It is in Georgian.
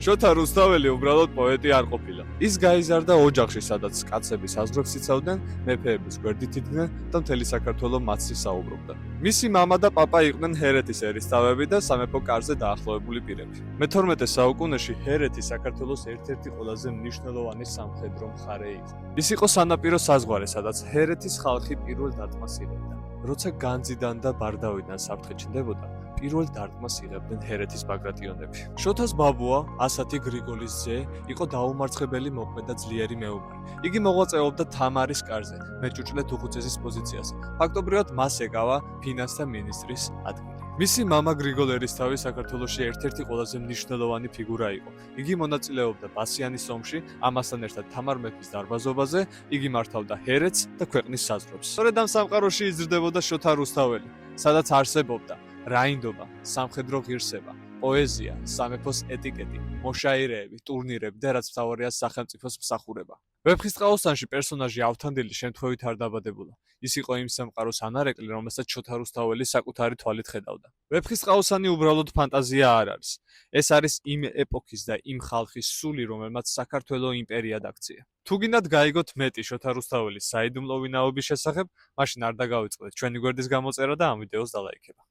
შოთა რუსთაველი უბრალოდ პოეტი არ ყოფილა. ის გაიზარდა ოჯახში, სადაც კაცები საზღვრებს იცავდნენ, მეფეების გვერდით იდგნენ და მთელი საქართველო მათში საუბრობდა. მისი მამა და პაპა იყვნენ ჰერეთის ერისთავები და სამეფო კარზე დაახლოებული პირები. მე-12 საუკუნეში ჰერეთი საქართველოს ერთ-ერთი ყველაზე მნიშვნელოვანი სამხედრო მხარე იყო. ის იყო სანაპირო საზღვარი, სადაც ჰერეთის ხალხი პირველ დარტყმას იღებდა. როცა განძიდან და ბარდავიდან საფრთხე ჩნდებოდა, პირველ დარტყმას იღებდნენ ჰერეთის ბაგრატიონები. შოთას ბაბუა, ასათი გრიგოლის ძე, იყო დაუმარცხებელი მოქმედ და ძლიერი მეომარი. იგი მოღვაწეობდა თამარის კარზე, მეჭუჭლე თუხუცესის პოზიციას. ფაქტობრივად მას ეკავა ფინანსთა მინისტრის ადგილი. მისი მამა გრიგოლ ერისთავი საქართველოში ერთ-ერთი ყველაზე მნიშვნელოვანი ფიგურა იყო. იგი მონაწილეობდა ბასიანის ომში, ამასთან ერთად თამარ მეფის დარბაზობაზე, იგი მართავდა ჰერეთს და ქვეყნის საზღვრებს. სწორედ ამ სამყაროში იზრდებოდა შოთა რუსთაველი, სადაც არსებობდა რაინდობა, სამხედრო ღირსება, პოეზია, სამეფოს ეტიკეტი, მოშაირეები, ტურნირები და რაც მთავარია სახელმწიფოს მსახურება. ვეფხისტყაოსანში პერსონაჟი ავთანდილი შემთხვევით არ დაბადებულა. ის იყო იმ სამყაროს ანარეკლი, რომელსაც შოთა რუსთაველი საკუთარი თვალით ხედავდა. ვეფხისტყაოსანი უბრალოდ ფანტაზია არ არის. ეს არის იმ ეპოქის და იმ ხალხის სული, რომელმაც საქართველოს იმპერიად აქცია. თუ გინდათ გაიგოთ მეტი შოთა რუსთაველის საიდუმლო ვინაობის შესახებ, მაშინ არ დაგავიწყდეთ ჩვენი გვერდის გამოწერა და ამ ვიდეოს დალაიქება.